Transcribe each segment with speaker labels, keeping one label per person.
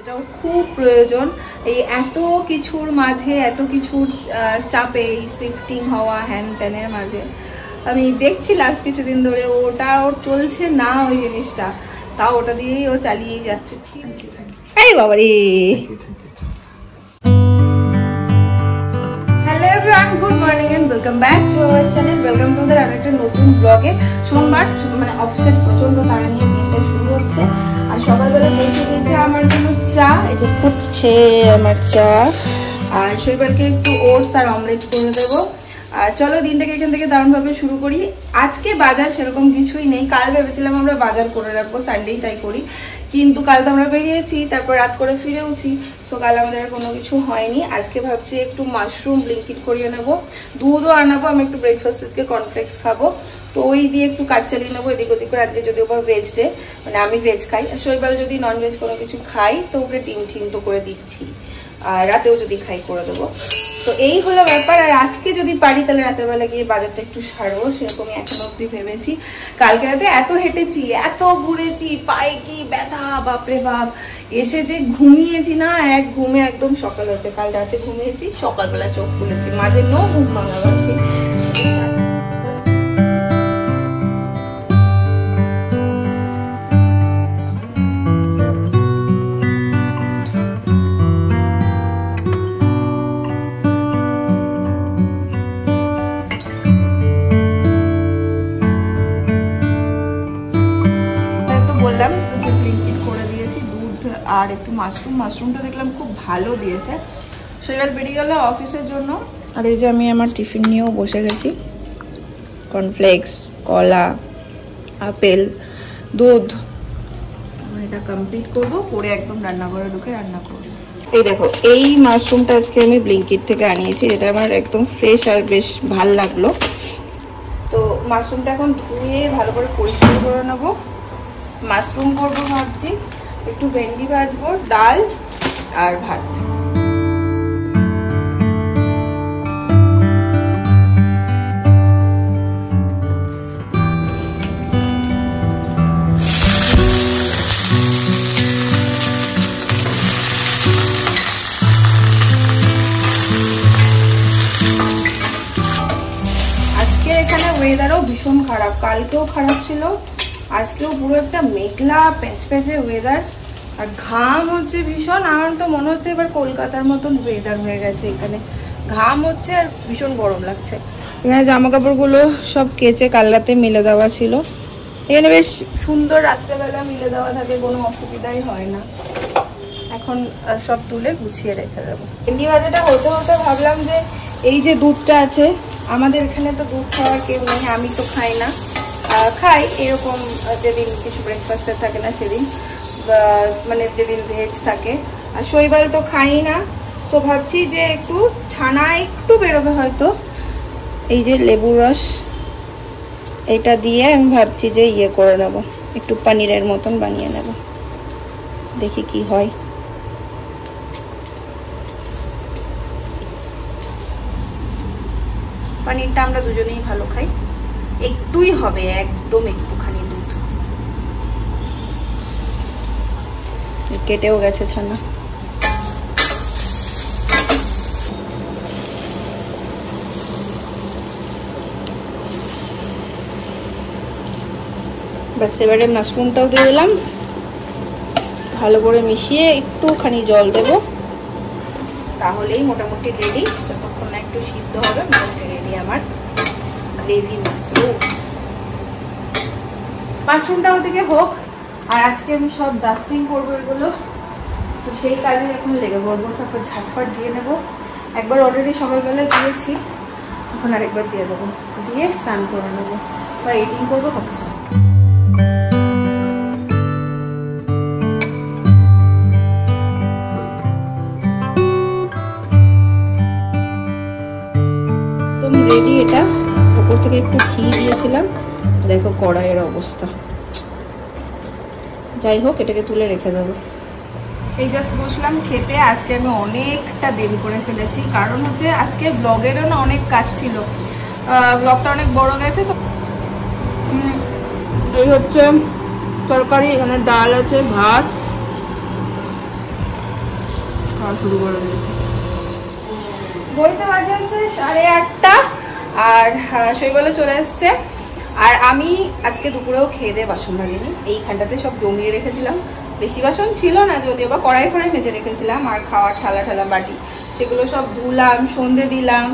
Speaker 1: যেটাও খুব প্রয়োজন এই এত কিছুর মাঝে, এত কিছুর চাপে, এই শিফটিং হওয়া হ্যান ত্যানের মাঝে। আমি দেখছি লাস্ট কিছুদিন ধরে ওটা ওর চলছে না ওই জিনিসটা, তাও ওটা দিয়েই ও চালিয়ে যাচ্ছে। এই বাবা রে। Hello everyone, good morning and welcome back to our channel. Welcome to আমাদের আরেকটা নতুন ব্লগে। সোমবার মানে অফিসের প্রচন্ড তাড়া নিয়ে দিনটা শুরু হচ্ছে, আর সকালবেলা বসে গেছে আমার জন্য চা। এই যে ফুটছে আমার চা, আর শৈবালকে একটু ওটস আর অমলেট করে দেবো। আর চলো দিনটাকে এখান থেকে দারুণ ভাবে শুরু করি। আজকে বাজার সেরকম কিছুই নেই। কাল ভেবেছিলাম আমরা বাজার করে রাখবো, সানডেই তাই করি, কিন্তু কাল তো আমরা বেরিয়েছি, তারপর রাত করে ফিরেওছি, সো কাল আমাদের আর কোনো কিছু হয়নি। আজকে ভাবছি একটু মাশরুম ব্লিঙ্কিট করিয়ে নেবো, দুধও আনাবো। আমি একটু ব্রেকফাস্ট আজকে কর্নফ্লেক্স খাবো, তো ওই দিয়ে একটু কাজ চালিয়ে নেবো এদিক ওদিক করে। আজকে যদিও বা ভেজ ডে, মানে আমি ভেজ খাই, আর শৈবাল যদি নন ভেজ কোনো কিছু খাই তো ওকে ডিম টিম তো করে দিচ্ছি, আর রাতেও যদি খাই করে দেবো। তো এই হলো ব্যাপার। আর আজকে যদি পারি তাহলে রাতের বেলা গিয়ে বাজারটা একটু সারবো, সেরকমই এখন অব্দি ভেবেছি। কালকে রাতে এত হেঁটেছি, এত ঘুরেছি, পায়ে কি ব্যথা, বাপরে বাপ। এসে যে ঘুমিয়েছি না, এক ঘুমে একদম সকাল হচ্ছে। কাল রাতে ঘুমিয়েছি, সকালবেলা চোখ খুলেছি, মাঝে নো ঘুম ভাঙা পাচ্ছি। আর একটু মাশরুমটা দেখলাম খুব ভালো দিয়েছে। শৈবাল বেরিয়ে গেল অফিসের জন্য, আর এই যে আমি আমার টিফিন নিয়েও বসে গেছি। কর্নফ্লেক্স, কলা, আপেল, দুধ, এটা কমপ্লিট করবো, করে একদম রান্নাঘরে ঢুকে রান্না করবো। এই দেখো, এই মাশরুমটা আজকে আমি ব্লিঙ্কিট থেকে আনিয়েছি, যেটা আমার একদম ফ্রেশ আর বেশ ভাল লাগলো। তো মাশরুমটা এখন ধুয়ে ভালো করে পরিষ্কার করে নেবো। মাশরুম করবো ভাবছি, একটু ভেন্ডি ভাজবো, ডাল আর ভাত। আজকে এখানে ওয়েদারও ভীষণ খারাপ, কালকেও খারাপ ছিল, আজকেও পুরো একটা মেঘলা প্যাচপ্যাচে ওয়েদার, আর ঘাম হচ্ছে ভীষণ। আমার তো মনে হচ্ছে এবার কলকাতার মতন ওয়েদার হয়ে গেছে। এখানে ঘাম হচ্ছে আর ভীষণ গরম লাগছে। এখানে জামা কাপড়গুলো সব কেচে কাল রাতে মিলে দেওয়া ছিল, এখানে বেশ সুন্দর রাত্রেবেলা মিলে দেওয়া থাকে, কোনো অসুবিধাই হয় না। এখন সব তুলে গুছিয়ে রেখে দেবো। ভেন্ডি ভাজাটা হতে হতে ভাবলাম যে এই যে দুধটা আছে, আমাদের এখানে তো দুধ খাওয়ার কেউ নেই, আমি তো খাই না, খাই এরকম যেদিন কিছু ব্রেকফাস্টে থাকে না সেদিন, মানে যেদিন ভেজ থাকে। আর শৈবাল তো খাই না, তো ভাবছি যে একটু ছানা একটু বেরোবে হয়তো, এই যে লেবুর রস এটা দিয়ে আমি ভাবছি যে ইয়ে করে নেব, একটু পনিরের মতন বানিয়ে নেব, দেখি কি হয়। পনিরটা আমরা দুজনেই ভালো খাই, একটুই হবে, একদম একটুখানি দুধ। কেটেও গেছে ছানা। বাস এবারে মাশরুমটাও দিয়ে দিলাম, ভালো করে মিশিয়ে একটুখানি জল দেব, তাহলেই মোটামুটি রেডি। ততক্ষণ না একটু সিদ্ধ হবে, মোটামুটি রেডি আমার গ্রেভি মাশরুম। মাশরুমটা ওদিকে হোক, আর আজকে আমি সব ডাস্টিং করবো এগুলো, তো সেই কাজে এখন লেগে পড়বো। তারপর ঝাটফাট দিয়ে নেবো, একবার অলরেডি সকালবেলায় দিয়েছি, এখন আরেকবার দিয়ে দেবো, দিয়ে স্নান করে নেবো বা এডিটিং করবো তখন। রেডি, এটা উপর থেকে একটু ঘি দিয়েছিলাম, দেখো কড়াইয়ের অবস্থা। যাই হোক, এটাকে তুলে রেখে দেবো। এই জাস্ট বসলাম খেতে। আজকে আমি অনেকটা দেরি করে ফেলেছি, কারণ হচ্ছে আজকে ব্লগেরও না অনেক কাজ ছিল, ব্লগটা অনেক বড় গেছে। তো এই হচ্ছে তরকারি, এখানে ডাল আছে, ভাত, খাওয়া শুরু করে দিয়েছে। বইতে বাজে হচ্ছে 8:30 আর শৈবালও চলে এসছে। আর আমি আজকে দুপুরেও খেয়ে দিয়ে বাসন মাজিনি, এইখানটাতে সব জমিয়ে রেখেছিলাম। বেশি বাসন ছিল না যদিও, বা কড়াই ফড়াই মেজে রেখেছিলাম। আর খাওয়ার থালা ঠালা বাটি সেগুলো সব ধুলাম, সন্ধে দিলাম,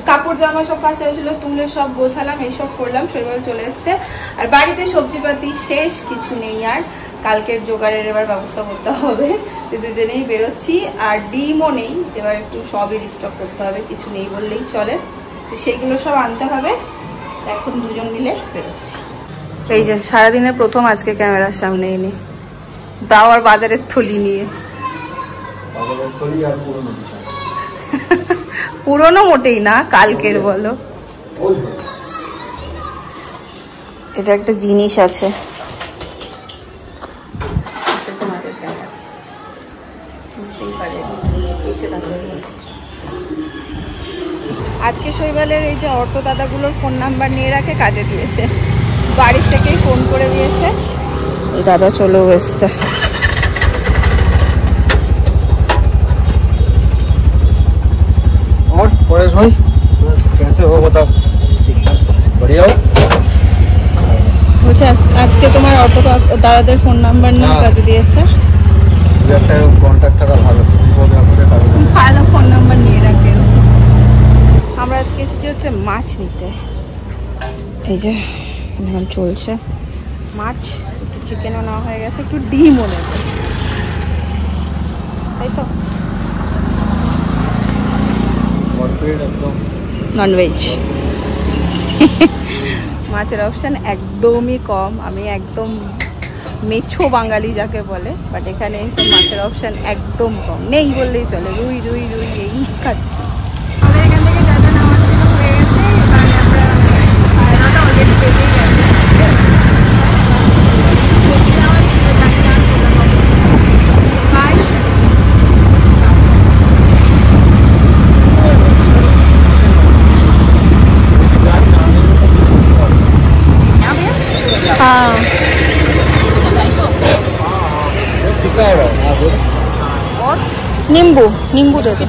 Speaker 1: কাপড় জামা সব কাছে হয়েছিল তুলে সব গোছালাম, এইসব করলাম। শৈবাল চলে এসছে। আর বাড়িতে সবজিপাতি শেষ, কিছু নেই আর। কালকের জোগাড়ের এবার ব্যবস্থা করতে হবে, দুজনেই বেরোচ্ছি। আর ডিমও নেই, এবার একটু সবই রিস্টক করতে হবে, কিছু নেই বললেই চলে। তো সেইগুলো সব আনতে হবে, এখন দুজন মিলে বেরোচ্ছি। এই যে সারাদিনে প্রথম আজকে ক্যামেরার সামনে এনে দাও আর বাজারের থলি নিয়ে। পুরনো মোটেই না, কালকের বলো। এটা একটা জিনিস আছে, আজকে শৈবালের এই যে অটো দাদাগুলোর ফোন নাম্বার নিয়ে রাখে, কাজে দিয়েছে, বাড়ির থেকেই ফোন করে দিয়েছে। এই দাদা চলেও এসছে।
Speaker 2: और परेश भाई कैसे हो बताओ? बढ़िया हो?
Speaker 1: বলছে আজকে তোমার অটো দাদাদের ফোন নাম্বার নিয়ে কাজে দিয়েছে।
Speaker 2: একটা কন্ট্যাক্ট থাকা ভালো,
Speaker 1: ভালো ফোন নাম্বার নিয়ে রাখেন। আমরা আজকে এসেছি হচ্ছে মাছ নিতে। এই যে এখন চলছে মাছ, একটু চিকেনও নেওয়া হয়ে গেছে, একটু ডিমও নেবে, তাই তো? ননভেজ মাছের অপশন একদমই কম। আমি একদম মেছো বাঙালি যাকে বলে, বাট এখানে এসে মাছের অপশন একদম কম, নেই বললেই চলে। রুই রুই রুই এই খাচ্ছি। আমাদের এখান থেকে যা যা নেওয়ার ছিল হয়ে গেছে, এবার আমরা খাওয়াটা অলরেডি পেয়ে গেছে। সবজি নেওয়ার ছিল, জানি না नींबू नींबू दे दो।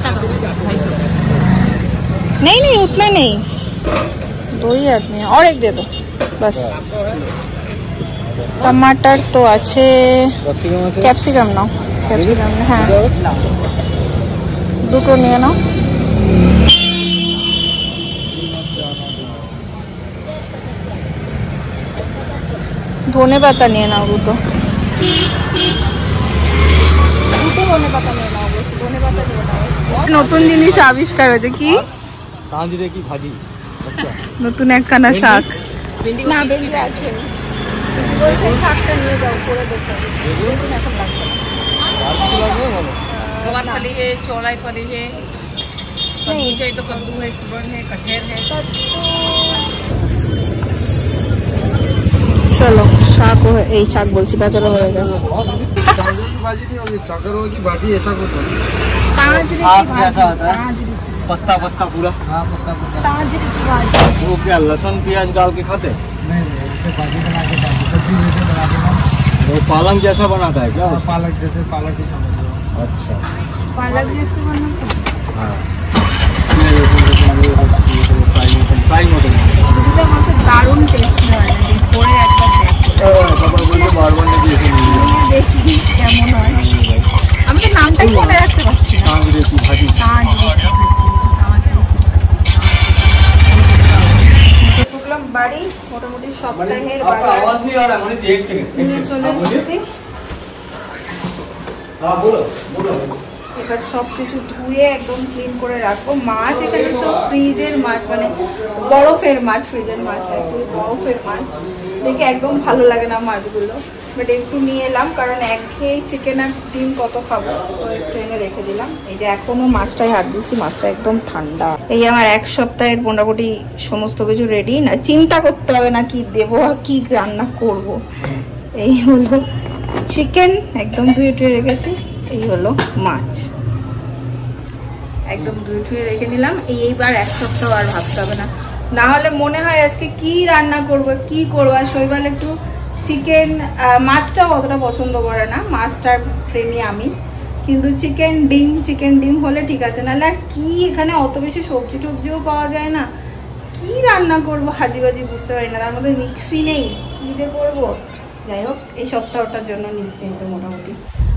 Speaker 1: नहीं नहीं उतना नहीं, 2 ही आदमी है, और एक दे दो बस। टमाटर तो अच्छे, कैप्सिकम नाও, कैप्सिकम हाँ দুটো নিয়ে নাও। ধনে পাতা নিয়ে নাও দুটো, নতুন জিনিস আবিষ্কার হয়েছে। কি
Speaker 2: तांजरे की भाजी, अच्छा
Speaker 1: নতুন একখানা শাক। না বেরিয়ে আছে, বলছে শাকটা নিয়ে যাও, করে দেখো। এখন লাগবে
Speaker 3: गवार फली है, चौलाई फली है, कद्दू चाहिए तो कद्दू है, सुबन है, कटहल है।
Speaker 1: চলো শাক, এই শাক বলছি বেচারা হয়ে গেছে।
Speaker 2: भाजी नहीं होगी, सागरों की भाजी ऐसा कुछ
Speaker 1: तांजरे
Speaker 2: साग
Speaker 1: की
Speaker 2: जैसा
Speaker 1: भाजी,
Speaker 2: होता है, पत्ता पत्ता पूरा। हाँ पत्ता पत्ता।
Speaker 1: तांजरे की भाजी
Speaker 2: वो क्या लहसुन प्याज डाल के खाते? नहीं ऐसे भाजी बना के सब्जी जैसे बना के। वो पालक जैसा बनाता है क्या? पालक जैसे, पालक ही समझ लो। अच्छा
Speaker 1: पालक जैसे बनाते हैं।
Speaker 2: हाँ फ्राई मटन
Speaker 1: দারুণ টেস্ট হয়, পরে একটা দেখি কেমন হয়। আমি তো নামটাই মনে রাখতে পারছি না। ঢুকলাম বাড়ি, মোটামুটি সপ্তাহের নিয়ে চলে এসেছি। এবার সবকিছু ধুয়ে একদম ক্লিন করে রাখবো। মাছ এখানে সব ফ্রিজের মাছ, মানে বরফের মাছ, ফ্রিজের মাছ আছে, বরফের মাছ দেখে একদম ভালো লাগে না মাছগুলো, বাট একটু নিয়ে এলাম, কারণ একঘেয়ে চিকেন আর ডিম কত খাবো, তো একটু এনে রেখে দিলাম। এই যে এখনো মাছটাই হাত দিচ্ছি, মাছটা একদম ঠান্ডা। এই আমার 1 সপ্তাহের মোটামুটি সমস্ত কিছু রেডি, না চিন্তা করতে হবে না কি দেবো আর কি রান্না করব। এই হলো চিকেন, একদম ধুয়ে টুয়ে রেখেছি। এই হলো মাছ, একদম ধুয়ে টুয়ে রেখে নিলাম। এইবার 1 সপ্তাহ আর ভাবতে হবে না, না হলে মনে হয় আজকে কি রান্না করব কি করবো। আর শৈবাল একটু চিকেন, মাছটাও অতটা পছন্দ করে না, মাছটার প্রেমী আমি, কিন্তু চিকেন ডিম হলে ঠিক আছে, নাহলে আর কি এখানে অত বেশি সবজি টবজিও পাওয়া যায় না, কি রান্না করবো হাজিবাজি বুঝতে পারি না, তার মধ্যে মিক্সি নেই, কি যে করবো। যাই হোক, এই সপ্তাহটার জন্য নিশ্চিন্ত মোটামুটি।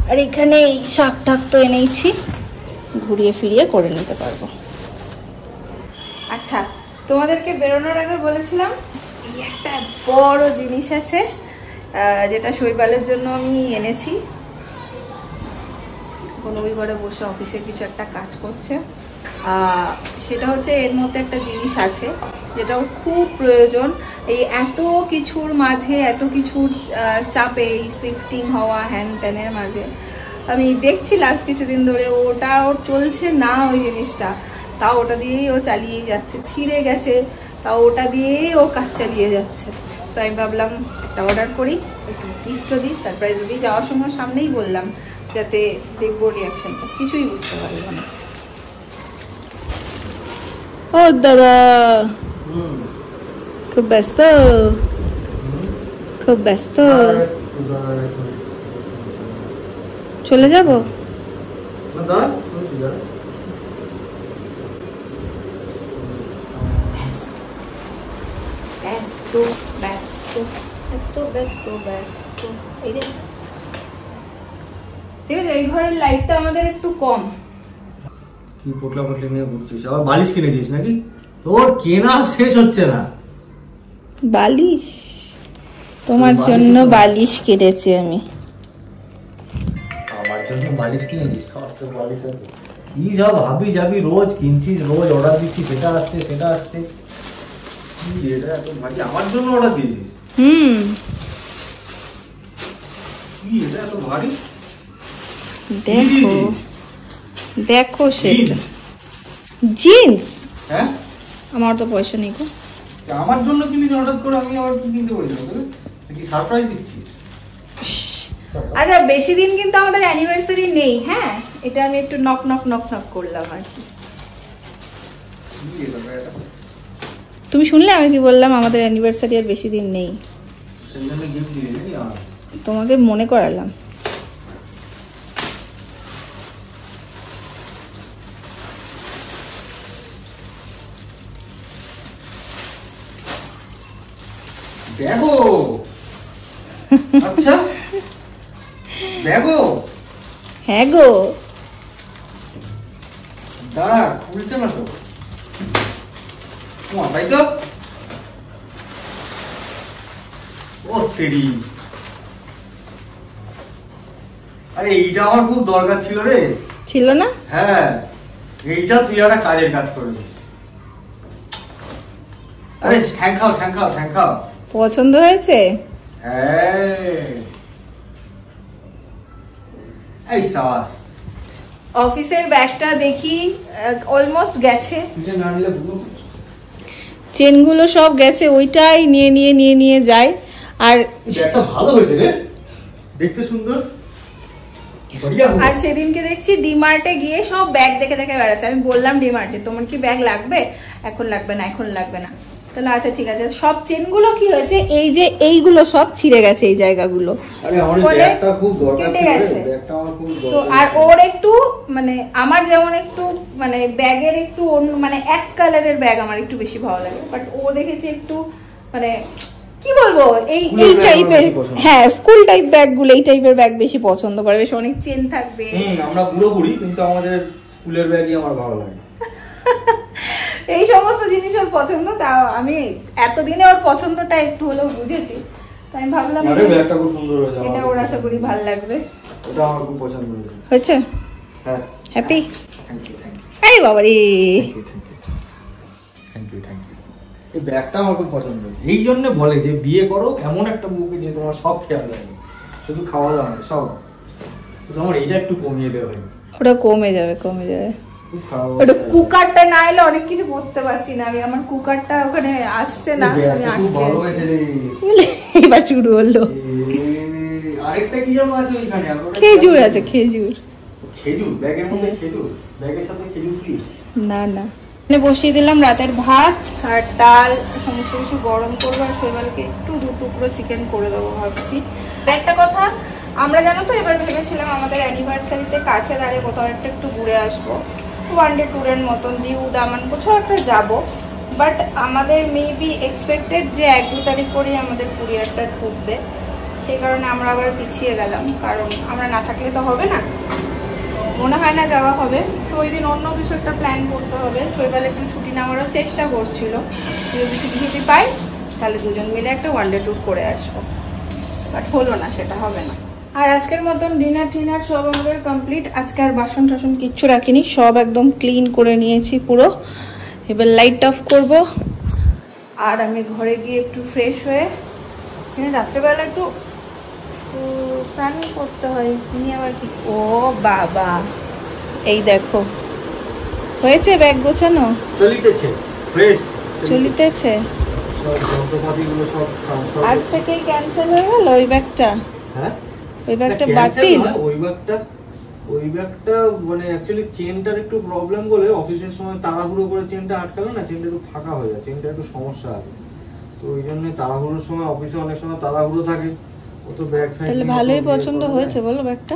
Speaker 1: আর এখানে এই শাক টাক তো এনেইছি, ঘুরিয়ে ফিরিয়ে করে নিতে পারবো। আচ্ছা, তোমাদেরকে বেরোনোর আগে বলেছিলাম এই একটা বড় জিনিস আছে যেটা শৈবালের জন্য আমি এনেছি। এখন ওই ঘরে বসে অফিসের কিছু একটা কাজ করছে, সেটা হচ্ছে এর মধ্যে একটা জিনিস আছে যেটা ওর খুব প্রয়োজন। এই এত কিছুর মাঝে, এত কিছুর চাপে, এই শিফটিং হওয়া হ্যান ত্যানের মাঝে আমি দেখছি লাস্ট কিছুদিন ধরে ওটা ওর চলছে না ওই জিনিসটা, তাও ওটা দিয়েই ও চালিয়ে যাচ্ছে। ছিঁড়ে গেছে, তাও ওটা দিয়েই ও কাজ চালিয়ে যাচ্ছে। সো আমি ভাবলাম একটা অর্ডার করি, একটু গিফটও দিই, সারপ্রাইজও দিই। যাওয়ার সময় সামনেই বললাম যাতে দেখবো রিয়াকশনটা, কিছুই বুঝতে পারবো না। ও দাদা, খুব ব্যস্ত, খুব ব্যস্ত, চলে যাবো। ব্যস্ত ব্যস্ত ব্যস্ত ব্যস্ত ব্যস্ত। এই যে ঠিক আছে, এই ঘরের লাইটটা আমাদের একটু কম।
Speaker 2: কি পোটলা পোটলি নিয়ে ঘুরছিস? আবার বালিশ কিনেছিস নাকি? তোর কেনা শেষ হচ্ছে না।
Speaker 1: বালিশ? তোমার জন্য বালিশ কিনেছি আমি।
Speaker 2: আমার জন্য বালিশ কিনেছিস? বালিশ আছে কি সব ভাবি যাবি, রোজ কিনছিস, রোজ অর্ডার দিচ্ছিস, সেটা আসছে সেটা আসছে। কি এটা এত ভারী? আমার জন্য অর্ডার দিয়েছিস? কি এটা এত ভারী?
Speaker 1: দেখো দেখো, সেটা জিন্স।
Speaker 2: হ্যাঁ,
Speaker 1: আমার তো পয়সা নেই গো।
Speaker 2: আমার জন্য কিনেছিস অর্ডার করে, আমি আবার কি কিনতে বলি কি সারপ্রাইজ দিচ্ছিস?
Speaker 1: আচ্ছা, বেশি দিন কিন্তু আমাদের অ্যানিভার্সারি নেই। হ্যাঁ, এটা আমি একটু নক নক নক নক করলাম আর কি। তুমি শুনলে আমি কি বললাম? আমাদের অ্যানিভার্সারি আর বেশি দিন নেই, তোমাকে মনে করালাম।
Speaker 2: ব্যাগো? আচ্ছা, ব্যাগো?
Speaker 1: হ্যাঁ গো।
Speaker 2: দাঁড়া, খুলছে না তো। তাই তো। ও তেরি, আরে এইটা আমার খুব দরকার ছিল রে।
Speaker 1: ছিল না?
Speaker 2: হ্যাঁ, এইটা তুই একটা কাজের কাজ করে দিস। আরে ঠ্যাং খাও, ঠ্যাং খাও, ঠ্যাং খাও।
Speaker 1: পছন্দ হয়েছে?
Speaker 2: হ্যাঁ, এই সাবাস।
Speaker 1: অফিসের ব্যাগটা দেখি অলমোস্ট গেছে,
Speaker 2: না নিলে
Speaker 1: চেনগুলো সব গেছে, ওইটাই নিয়ে নিয়ে নিয়ে নিয়ে যায়। আর
Speaker 2: ব্যাগটা ভালো হয়েছে রে, দেখতে সুন্দর।
Speaker 1: আর সেদিনকে দেখছি ডিমার্টে গিয়ে সব ব্যাগ দেখে দেখে বেড়াচ্ছে। আমি বললাম ডিমার্টে, তোমার কি ব্যাগ লাগবে? এখন লাগবে না, এখন লাগবে না। তাহলে আচ্ছা ঠিক আছে। সব চেনগুলো কি হয়েছে, এই যে এইগুলো সব ছিঁড়ে গেছে, এই জায়গাগুলো কেটে গেছে। তো আর ওর একটু মানে আমার যেমন একটু মানে ব্যাগের একটু অন্য মানে এক কালারের ব্যাগ আমার একটু বেশি ভালো লাগে, বাট ও দেখেছে একটু মানে কি বলবো এই টাইপের, হ্যাঁ স্কুল টাইপ ব্যাগ গুলো, এই টাইপের ব্যাগ বেশি পছন্দ করে, বেশ অনেক চেন থাকবে।
Speaker 2: আমরা বুড়ো বুড়ি, কিন্তু আমাদের স্কুলের ব্যাগই আমার ভালো লাগে।
Speaker 1: এই সমস্ত জিনিস ওর পছন্দ, তা আমি এতদিনে ওর পছন্দটা একটু হলেও বুঝেছি, তাই আমি ভাবলাম
Speaker 2: ব্যাগটা খুব সুন্দর হয়েছে,
Speaker 1: এটা ওর আশা করি ভালো লাগবে।
Speaker 2: এটা আমার খুব পছন্দ
Speaker 1: হয়েছে।
Speaker 2: হ্যাঁ,
Speaker 1: happy?
Speaker 2: Thank you, thank you.
Speaker 1: আরে বাবা রে,
Speaker 2: থ্যাংক ইউ, থ্যাংক ইউ। এই ব্যাগটা আমার খুব পছন্দ হয়েছে। এই জন্য বলে যে বিয়ে করো এমন একটা বউকে যে তোমার সব খেয়াল রাখবে, শুধু খাওয়া দাওয়া নয়, সব। তোমার এইটা একটু কমিয়ে দেবে।
Speaker 1: ওটা কমে যাবে, কমে যাবে। ওটা কুকারটা না এলে অনেক কিছু করতে পারছি না আমি, আমার কুকারটা ওখানে আসছে না, আমি আটকে আছি। এবার শুরু হলো।
Speaker 2: আরেকটা কি যেন আছে ওইখানে,
Speaker 1: খেজুর আছে, খেজুর।
Speaker 2: খেজুর ব্যাগের মধ্যে, খেজুর ব্যাগের সাথে খেজুর ফ্রি?
Speaker 1: না না। বসিয়ে দিলাম রাতের ভাত আর ডাল, সমস্ত কিছু গরম করবো, আর শৈবালকে একটু 2 টুকরো চিকেন করে দেবো ভাবছি। একটা কথা, আমরা জানো তো এবার ভেবেছিলাম আমাদের অ্যানিভার্সারিতে কাছে দাঁড়িয়ে কোথাও একটা একটু ঘুরে আসবো, ওয়ান ডে ট্যুরের মতন, দিউ দামান কোথাও একটা যাবো। বাট আমাদের মেবি এক্সপেক্টেড যে 1-2 তারিখ করেই আমাদের কুরিয়ারটা ঢুকবে, সেই কারণে আমরা আবার পিছিয়ে গেলাম, কারণ আমরা না থাকলে তো হবে না, মনে হয় না যাওয়া হবে। তো ওই দিন অন্য কিছু একটা প্ল্যান করতে হবে। শৈবাল একটু ছুটি নেওয়ারও চেষ্টা করছিল, যদি ছুটি পাই তাহলে দুজন মিলে একটা ওয়ান ডে ট্যুর করে আসবো, বাট হলো না, সেটা হবে না। আর আজকের মতন ডিনার টিনার সব আমাদের কমপ্লিট। আজকে আর বাসন টাসন কিচ্ছু রাখিনি, সব একদম ক্লিন করে নিয়েছি পুরো। এবার লাইট অফ করব, আর আমি ঘরে গিয়ে একটু ফ্রেশ হয়ে, রাত্রেবেলা একটু স্নান করতে হয়। ইনি আবার কি, ও বাবা, এই দেখো হয়েছে ব্যাগ গোছানো, চলিতেছে। আজ থেকেই ক্যান্সেল হয়ে গেল ওই ব্যাগটা।
Speaker 2: হ্যাঁ,
Speaker 1: ওই ব্যাগটা বাতিল।
Speaker 2: ওই ব্যাগটা মানে অ্যাকচুয়ালি চেনটার একটু প্রবলেম বলে অফিসের সময় তাড়াহুড়ো করে চেনটা আটকালো না, চেনটা একটু ফাঁকা হয়ে যায়, চেনটা একটু সমস্যা আছে। তো ওই জন্য তাড়াহুড়োর সময় অফিসে অনেক সময় তাড়াহুড়ো থাকে, ও তো ব্যাগ ফ্যাগ।
Speaker 1: তাহলে ভালোই পছন্দ হয়েছে বলো ব্যাগটা?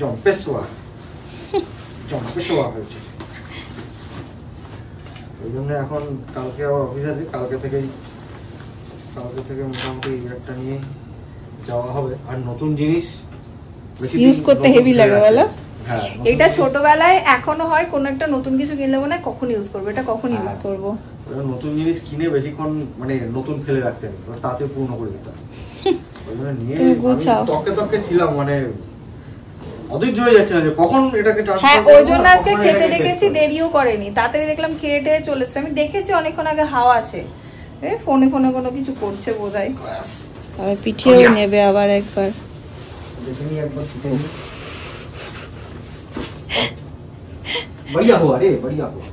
Speaker 2: জম্পেশোয়া হয়েছে। ওই জন্য এখন কালকে আবার অফিস আছে, কালকে থেকে মোটামুটি এই ব্যাগটা নিয়ে যাওয়া হবে। আর নতুন জিনিস
Speaker 1: ইউজ করতে হেভি লাগে বলো? এটা ছোটবেলায় এখনো হয়, কোন একটা নতুন কিছু কিনলে মনে হয় কখন ইউজ করবো, এটা কখন ইউজ করবো।
Speaker 2: নতুন জিনিস কিনে বেশিক্ষণ মানে নতুন ফেলে রাখতে নেই, তাতে পূর্ণ করে দিতাম। ওই জন্য নিয়ে তককে ছিলাম, মানে অধৈর্য হয়ে যাচ্ছে না যে কখন এটাকে ট্রান্সফার।
Speaker 1: হ্যাঁ, ওই জন্য আজকে খেতে ডেকেছি, দেরিও করেনি, তাড়াতাড়ি দেখলাম খেয়ে টেয়ে চলে এসেছে। আমি দেখেছি অনেকক্ষণ আগে হাওয়া আছে, ফোনে কোনো কিছু করছে বোধহয়। আবার পিঠেও নেবে আবার একবার।
Speaker 2: बढ़िया हुआ रे, बढ़िया हुआ।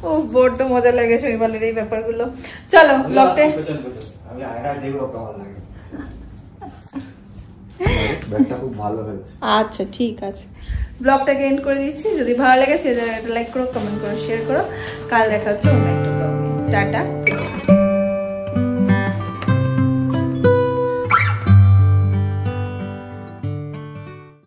Speaker 1: ও বড্ড মজা লাগে শৈবালের এই ব্যাপারগুলো। চলো ব্লগটা,
Speaker 2: আমি আয়না দেখব কেমন লাগে। ব্যাগটা খুব ভালো হয়েছে।
Speaker 1: আচ্ছা ঠিক আছে, ব্লগটাকে এন্ড করে দিচ্ছি। যদি ভালো লেগেছে লাইক করো, কমেন্ট করো, শেয়ার করো। কাল দেখা হচ্ছে অন্য একটা ব্লগে। টাটা।